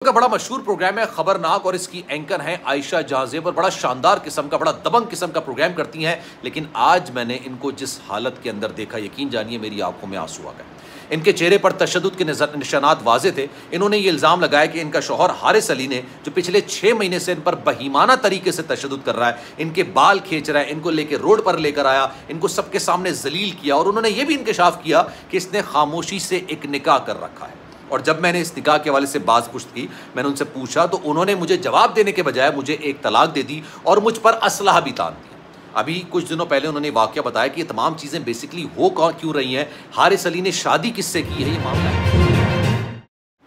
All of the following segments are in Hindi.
का बड़ा मशहूर प्रोग्राम है खबरनाक और इसकी एंकर हैं आयशा जहां ज़ेबर। बड़ा शानदार किस्म का, बड़ा दबंग किस्म का प्रोग्राम करती हैं। लेकिन आज मैंने इनको जिस हालत के अंदर देखा, यकीन जानिए मेरी आंखों में आंसू आ गए। इनके चेहरे पर तशद्दुद के निशानात वाजे थे। इन्होंने ये इल्ज़ाम लगाया कि इनका शौहर हारिस अली ने, जो पिछले 6 महीने से इन पर बहीमाना तरीके से तशद्दुद कर रहा है, इनके बाल खींच रहा है, इनको लेकर रोड पर लेकर आया, इनको सबके सामने जलील किया। और उन्होंने ये भी इंकशाफ किया कि इसने खामोशी से एक निकाह कर रखा है। और जब मैंने इस निकाह के हवाले से बात पुछत की, मैंने उनसे पूछा तो उन्होंने मुझे जवाब देने के बजाय मुझे एक तलाक दे दी और मुझ पर असलहा भी तान दिया। अभी कुछ दिनों पहले उन्होंने वाकया बताया कि ये तमाम चीज़ें बेसिकली हो क्यों रही हैं, हारिस अली ने शादी किससे की है, ये मामला है।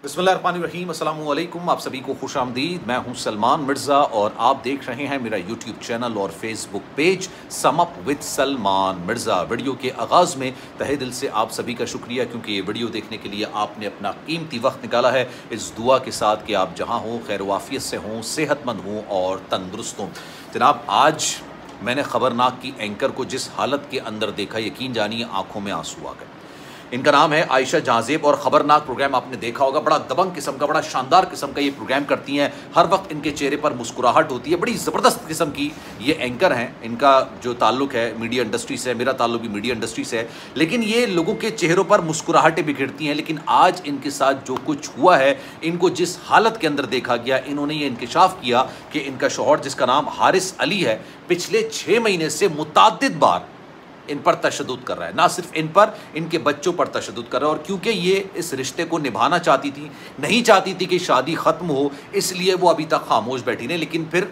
बिस्मिल्लाहिर्रहमानिर्रहीम, अस्सलामु अलैकुम, आप सभी को खुश आमदीद। मैं हूं सलमान मिर्ज़ा और आप देख रहे हैं मेरा यूट्यूब चैनल और Facebook page sum up with Salman Mirza. Video के आगाज़ में तहे दिल से आप सभी का शुक्रिया, क्योंकि ये वीडियो देखने के लिए आपने अपना कीमती वक्त निकाला है, इस दुआ के साथ कि आप जहां हों खैर वाफियत से हों, सेहतमंद हों और तंदुरुस्त हों। जनाब, आज मैंने खबरनाक की एंकर को जिस हालत के अंदर देखा, यकीन जानिए आंखों में आंसू आ गए। इनका नाम है आयशा जहां ज़ेब और खबरनाक प्रोग्राम आपने देखा होगा। बड़ा दबंग किस्म का, बड़ा शानदार किस्म का ये प्रोग्राम करती हैं। हर वक्त इनके चेहरे पर मुस्कुराहट होती है। बड़ी ज़बरदस्त किस्म की ये एंकर हैं। इनका जो ताल्लुक है मीडिया इंडस्ट्री से, मेरा ताल्लुक भी मीडिया इंडस्ट्री से है। लेकिन ये लोगों के चेहरों पर मुस्कुराहटें बिखेरती हैं। लेकिन आज इनके साथ जो कुछ हुआ है, इनको जिस हालत के अंदर देखा गया, इन्होंने ये इंकशाफ किया कि इनका शौहर, जिसका नाम हारिस अली है, पिछले 6 महीने से मुतअद्दिद बार इन पर तशद्दुद कर रहा है। ना सिर्फ इन पर, इनके बच्चों पर तशद्दुद कर रहा है। और क्योंकि ये इस रिश्ते को निभाना चाहती थी, नहीं चाहती थी कि शादी ख़त्म हो, इसलिए वो अभी तक खामोश बैठी रही। लेकिन फिर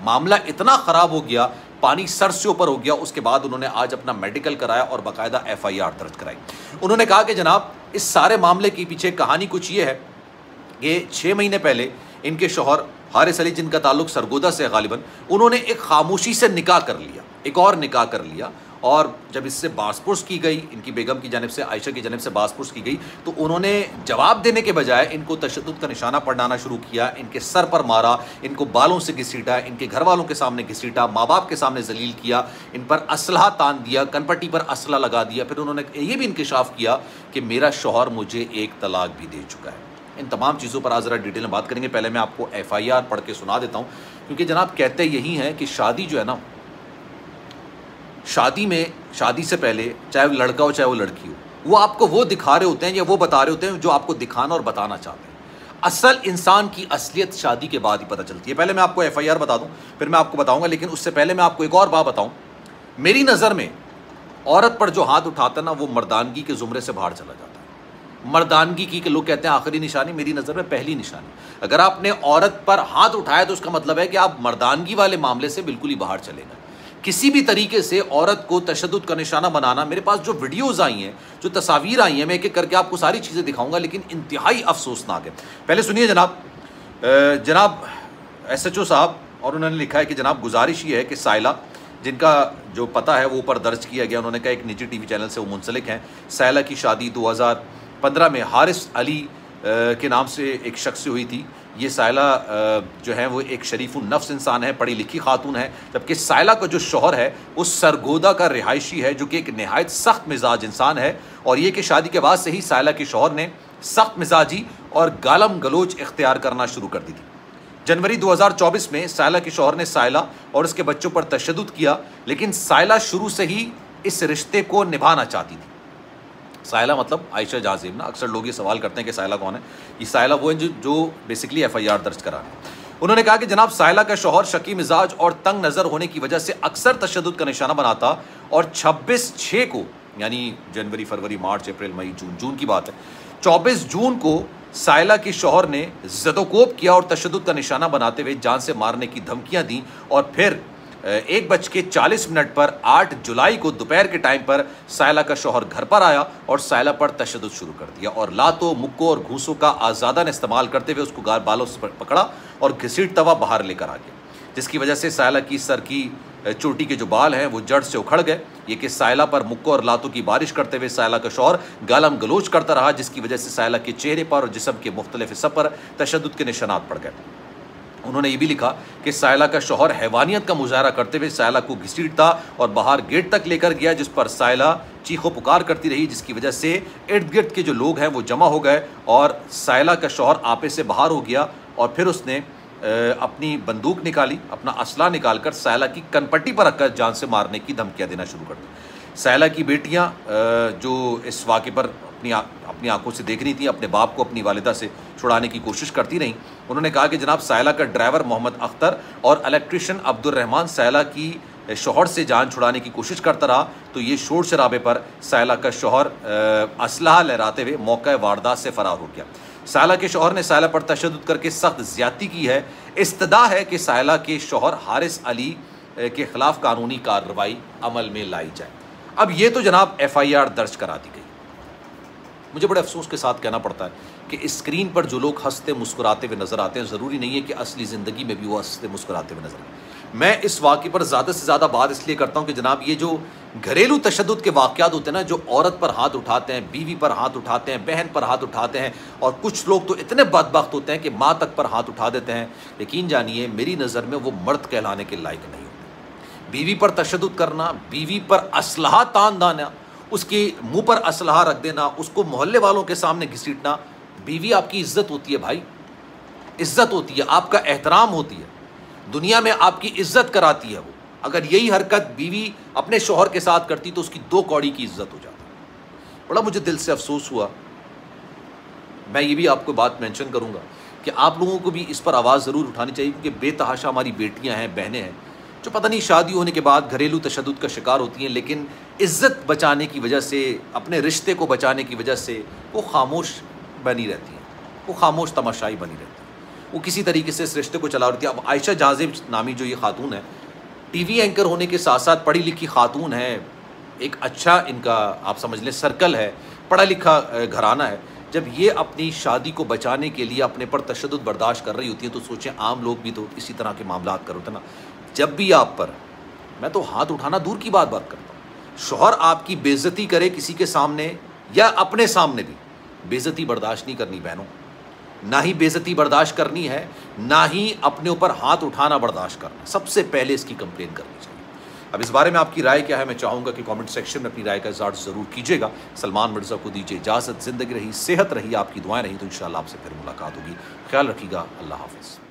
मामला इतना ख़राब हो गया, पानी सर से ऊपर हो गया। उसके बाद उन्होंने आज अपना मेडिकल कराया और बाकायदा FIR दर्ज कराई। उन्होंने कहा कि जनाब, इस सारे मामले के पीछे कहानी कुछ ये है कि 6 महीने पहले इनके शौहर हारिस अली, जिनका ताल्लुक सरगोदा से गालिबन, उन्होंने एक खामोशी से निकाह कर लिया, एक और निकाह कर लिया। और जब इससे बासपुर्स की गई, इनकी बेगम की जानिब से, आयशा की जानिब से बासपुर्स की गई, तो उन्होंने जवाब देने के बजाय इनको तशद्दुद का निशाना पढ़ाना शुरू किया। इनके सर पर मारा, इनको बालों से घसीटा, इनके घर वालों के सामने घसीटा, माँ बाप के सामने जलील किया, इन पर असलहा तान दिया, कनपट्टी पर असला लगा दिया। फिर उन्होंने ये भी इंकशाफ किया कि मेरा शौहर मुझे एक तलाक भी दे चुका है। इन तमाम चीज़ों पर आज ज़रा डिटेल में बात करेंगे। पहले मैं आपको FIR पढ़ के सुना देता हूँ, क्योंकि जनाब कहते यही हैं कि शादी जो है ना, शादी में, शादी से पहले चाहे वो लड़का हो चाहे वो लड़की हो, वो आपको वो दिखा रहे होते हैं या वो बता रहे होते हैं जो आपको दिखाना और बताना चाहते हैं। असल इंसान की असलियत शादी के बाद ही पता चलती है। पहले मैं आपको FIR बता दूं, फिर मैं आपको बताऊंगा। लेकिन उससे पहले मैं आपको एक और बात बताऊं। मेरी नज़र में औरत पर जो हाथ उठाता है ना, वो मर्दानगी के ज़ुमरे से बाहर चला जाता है। मर्दानगी की लोग कहते हैं आखिरी निशानी, मेरी नज़र में पहली निशानी। अगर आपने औरत पर हाथ उठाया तो उसका मतलब है कि आप मर्दानगी वाले मामले से बिल्कुल ही बाहर चले गए। किसी भी तरीके से औरत को तशद्दुद का निशाना बनाना, मेरे पास जो वीडियोज़ आई हैं, जो तस्वीर आई हैं, मैं एक एक करके आपको सारी चीज़ें दिखाऊंगा, लेकिन इंतहाई अफसोसनाक है। पहले सुनिए जनाब SHO साहब, और उन्होंने लिखा है कि जनाब, गुजारिश ये है कि साइला, जिनका जो पता है वो ऊपर दर्ज किया गया, उन्होंने कहा एक निजी TV चैनल से वो मुंसलिक हैं। साइला की शादी 2015 में हारिस अली के नाम से एक शख्स से हुई थी। ये साइला जो है वो एक शरीफुन नफ्स इंसान है, पढ़ी लिखी खातून है। जबकि साइला का जो शौहर है वो सरगोदा का रिहायशी है, जो कि एक नहायत सख्त मिजाज इंसान है। और ये कि शादी के बाद से ही साइला के शौहर ने सख्त मिजाजी और गालम गलोच इख्तियार करना शुरू कर दी थी। जनवरी 2024 में साइला के शौहर ने साइला और उसके बच्चों पर तशद्दुद किया। लेकिन साइला शुरू से ही इस रिश्ते को निभाना चाहती थी। साइला मतलब आयशा जहां ज़ेब ना। अक्सर लोग ये सवाल करते हैं कि साइला कौन है। ये साइला वो है जो बेसिकली FIR दर्ज करा है। उन्होंने कहा कि जनाब, साइला का शौहर शकी मिजाज और तंग नज़र होने की वजह से अक्सर तशद्दुद का निशाना बनाता। और 26/6 को, यानी जनवरी, फरवरी, मार्च, अप्रैल, मई, जून की बात है, 24 जून को साइला के शौहर ने ज़दोकोब किया और तशद्दुद का निशाना बनाते हुए जान से मारने की धमकियाँ दी। और फिर 1:40 पर 8 जुलाई को दोपहर के टाइम पर साइला का शौहर घर पर आया और साइला पर तशद्दुद शुरू कर दिया। और लातों, मुक्कों और घूसों का आज़ादन इस्तेमाल करते हुए उसको बालों से पकड़ा और घसीटता हुआ बाहर लेकर आ गया, जिसकी वजह से साइला की सर की चोटी के जो बाल हैं वो जड़ से उखड़ गए। ये कि साइला पर मुक्कों और लातों की बारिश करते हुए साइला का शौहर गालम गलोच करता रहा, जिसकी वजह से साइला के चेहरे पर और जिस्म के मुख्तलिफ हिस्सों पर तशद्दुद के निशानात पड़ गए। उन्होंने ये भी लिखा कि साइला का शौहर हैवानियत का मुजाहरा करते हुए साइला को घसीटता और बाहर गेट तक लेकर गया, जिस पर साइला चीखो पुकार करती रही, जिसकी वजह से इर्द गिर्द के जो लोग हैं वो जमा हो गए और साइला का शौहर आपे से बाहर हो गया और फिर उसने अपनी बंदूक निकाली, अपना असला निकालकर सायला की कनपट्टी पर रखकर जान से मारने की धमकियां देना शुरू कर दी। सायला की बेटियां जो इस वाक़े पर अपनी आंखों से देख रही थी, अपने बाप को अपनी वालिदा से छुड़ाने की कोशिश करती रहीं। उन्होंने कहा कि जनाब, सायला का ड्राइवर मोहम्मद अख्तर और इलेक्ट्रिशियन अब्दुल रहमान सायला की शौहर से जान छुड़ाने की कोशिश करता रहा, तो ये शोर शराबे पर सायला का शौहर असलहा लहराते हुए मौका वारदात से फरार हो गया। सायला के शौहर ने सायला पर तशद्दुद करके सख्त ज्यादती की है। इस्तदा है कि सायला के शौहर हारिस अली के खिलाफ कानूनी कार्रवाई अमल में लाई जाए। अब ये तो जनाब FIR दर्ज करा दी गई। मुझे बड़े अफसोस के साथ कहना पड़ता है कि स्क्रीन पर जो लोग हंसते मुस्कुराते हुए नजर आते हैं, ज़रूरी नहीं है कि असली ज़िंदगी में भी वो हंसते मुस्कुराते हुए नजर आए। मैं इस वाक़े पर ज़्यादा से ज़्यादा बात इसलिए करता हूँ कि जनाब, ये जो घरेलू तशद्दुद के वाक़यात होते हैं ना, जो औरत पर हाथ उठाते हैं, बीवी पर हाथ उठाते हैं, बहन पर हाथ उठाते हैं, और कुछ लोग तो इतने बदबख्त होते हैं कि माँ तक पर हाथ उठा देते हैं, यकीन जानिए मेरी नज़र में वो मर्द कहलाने के लायक नहीं होते। बीवी पर तशद्दुद करना, बीवी पर असलहा तान देना, उसके मुंह पर असलहा रख देना, उसको मोहल्ले वालों के सामने घसीटना, बीवी आपकी इज्जत होती है भाई, इज्जत होती है, आपका एहतराम होती है, दुनिया में आपकी इज्जत कराती है वो। अगर यही हरकत बीवी अपने शौहर के साथ करती तो उसकी 2 कौड़ी की इज्जत हो जाती। बड़ा मुझे दिल से अफसोस हुआ। मैं ये भी आपको बात मेंशन करूंगा कि आप लोगों को भी इस पर आवाज़ ज़रूर उठानी चाहिए, क्योंकि बेतहाशा हमारी बेटियां हैं, बहनें हैं, जो पता नहीं शादी होने के बाद घरेलू तशद्दुद का शिकार होती हैं, लेकिन इज्जत बचाने की वजह से, अपने रिश्ते को बचाने की वजह से वो खामोश बनी रहती हैं, वो खामोश तमाशाई बनी रहती है, वो किसी तरीके से इस रिश्ते को चला रही थी। अब आयशा जाजिब नामी जो ये खातून है, टीवी एंकर होने के साथ साथ पढ़ी लिखी खातून है, एक अच्छा इनका आप समझ लें सर्कल है, पढ़ा लिखा घराना है। जब ये अपनी शादी को बचाने के लिए अपने पर तशद्दुद बर्दाश्त कर रही होती है, तो सोचें आम लोग भी तो इसी तरह के मामलात कर होते ना। जब भी आप पर, मैं तो हाथ उठाना दूर की बात करता हूँ, शौहर आपकी बेइज्जती करे किसी के सामने या अपने सामने भी, बेइज्जती बर्दाश्त नहीं करनी बहनों, ना ही बेइज्जती बर्दाश्त करनी है, ना ही अपने ऊपर हाथ उठाना बर्दाश्त करना। सबसे पहले इसकी कंप्लेन करनी चाहिए। अब इस बारे में आपकी राय क्या है, मैं चाहूँगा कि कमेंट सेक्शन में अपनी राय का इज़हार ज़रूर कीजिएगा। सलमान मिर्ज़ा को दीजिए इजाज़त। ज़िंदगी रही, सेहत रही, आपकी दुआएं रही, तो इंशाअल्लाह आपसे फिर मुलाकात होगी। ख्याल रखिएगा। अल्लाह हाफ़िज़।